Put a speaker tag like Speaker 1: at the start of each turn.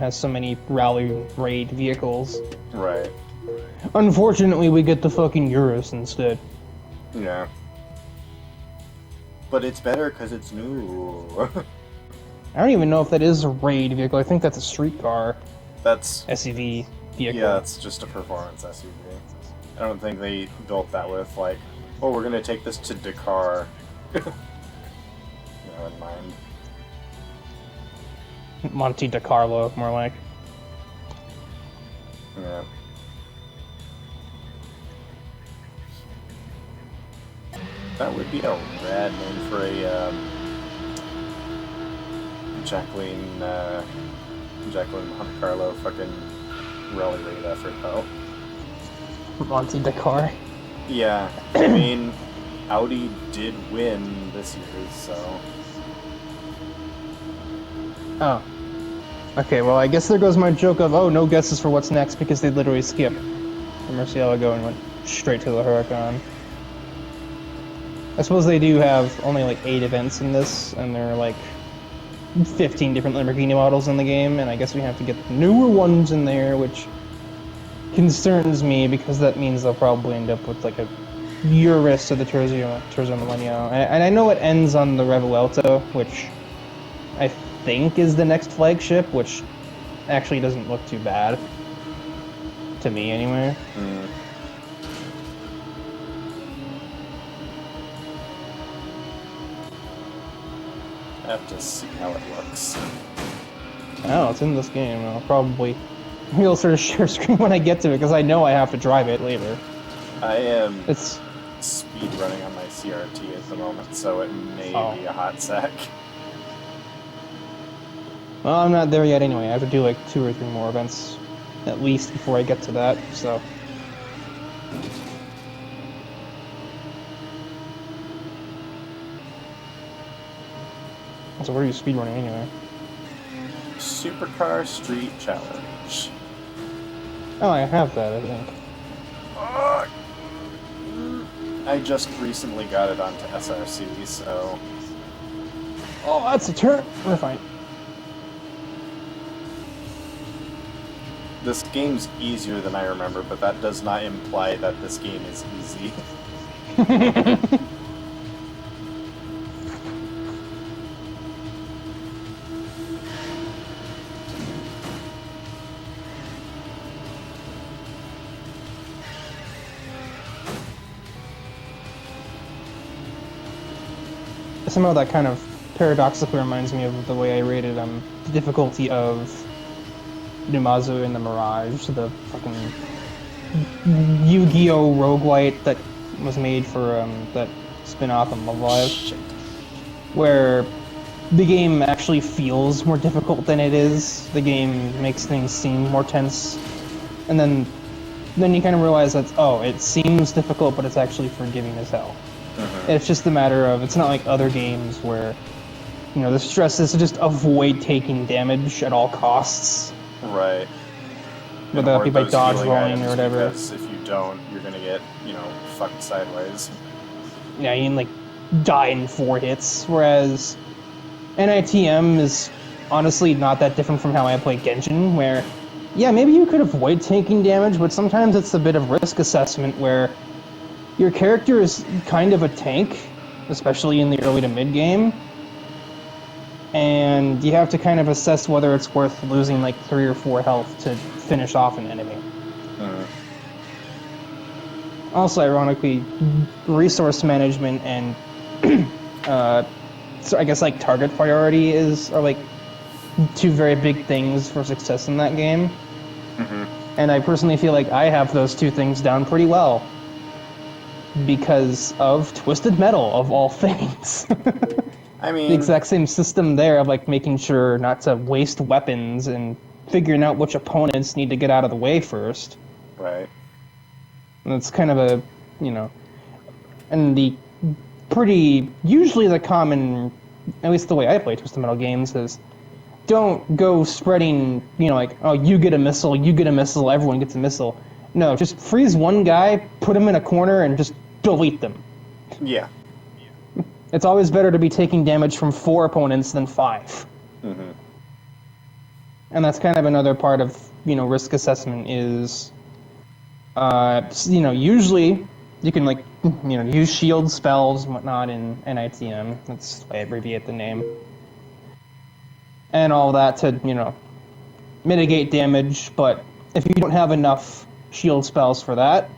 Speaker 1: has so many rally raid vehicles.
Speaker 2: Right.
Speaker 1: Unfortunately, we get the fucking Urus instead.
Speaker 2: Yeah. But it's better because it's new.
Speaker 1: I don't even know if that is a raid vehicle. I think that's a street car.
Speaker 2: That's...
Speaker 1: SUV vehicle.
Speaker 2: Yeah, it's just a performance SUV. I don't think they built that with, like, oh, we're gonna take this to Dakar. In mind.
Speaker 1: Monte DiCarlo, more like.
Speaker 2: Yeah. That would be a rad name for a Jacqueline Monte Carlo fucking rally raid effort, though.
Speaker 1: Monte Dakar.
Speaker 2: Yeah, I mean, Audi did win this year, so.
Speaker 1: Oh. Okay, well, I guess there goes my joke of, oh, no guesses for what's next, because they literally skipped the Murcielago and went straight to the Huracan. I suppose they do have only like 8 events in this, and there are like 15 different Lamborghini models in the game, and I guess we have to get newer ones in there, which concerns me because that means they'll probably end up with like a Urus or the Terzo Millennio. And I know it ends on the Revuelto, which I think is the next flagship, which actually doesn't look too bad. To me, anyway.
Speaker 2: Mm. I have to see how it looks.
Speaker 1: Oh, it's in this game. I'll probably we'll sort of share screen when I get to it, because I know I have to drive it later.
Speaker 2: I am
Speaker 1: It's
Speaker 2: speed running on my CRT at the moment, so it may be a hot sec.
Speaker 1: Well, I'm not there yet anyway. I have to do like 2 or 3 more events at least before I get to that, so. So what are you speedrunning anyway?
Speaker 2: Supercar Street Challenge.
Speaker 1: Oh, I have that, I think.
Speaker 2: I just recently got it onto SRC, so...
Speaker 1: Oh, that's a turn! We're fine.
Speaker 2: This game's easier than I remember, but that does not imply that this game is easy.
Speaker 1: Somehow that kind of paradoxically reminds me of the way I rated the difficulty of Numazu in the Mirage, the fucking Yu-Gi-Oh! Roguelite that was made for that spin-off on Love Live, where the game actually feels more difficult than it is. The game makes things seem more tense, and then you kind of realize that, oh, it seems difficult, but it's actually forgiving as hell. It's just a matter of, it's not like other games where, you know, the stress is to just avoid taking damage at all costs.
Speaker 2: Right.
Speaker 1: Whether that be by dodge rolling or whatever.
Speaker 2: Because if you don't, you're gonna get, you know, fucked sideways.
Speaker 1: Yeah, you can, like, die in 4 hits, whereas NITM is honestly not that different from how I play Genshin, where, yeah, maybe you could avoid taking damage, but sometimes it's a bit of risk assessment where your character is kind of a tank, especially in the early to mid game, and you have to kind of assess whether it's worth losing like 3 or 4 health to finish off an enemy. Also, ironically, resource management and so I guess like target priority are like 2 very big things for success in that game. And I personally feel like I have those 2 things down pretty well, because of Twisted Metal, of all things.
Speaker 2: I mean...
Speaker 1: the exact same system there of, like, making sure not to waste weapons and figuring out which opponents need to get out of the way first.
Speaker 2: Right.
Speaker 1: And it's kind of a, you know... And the usually the common, at least the way I play Twisted Metal games, is don't go spreading, you know, like, oh, you get a missile, everyone gets a missile. No, just freeze one guy, put him in a corner, and just delete them.
Speaker 2: Yeah.
Speaker 1: It's always better to be taking damage from 4 opponents than 5. And that's kind of another part of, risk assessment is, usually you can, like, use shield spells and whatnot in NITM. That's why I abbreviate the name. And all that to, mitigate damage, but if you don't have enough shield spells for that,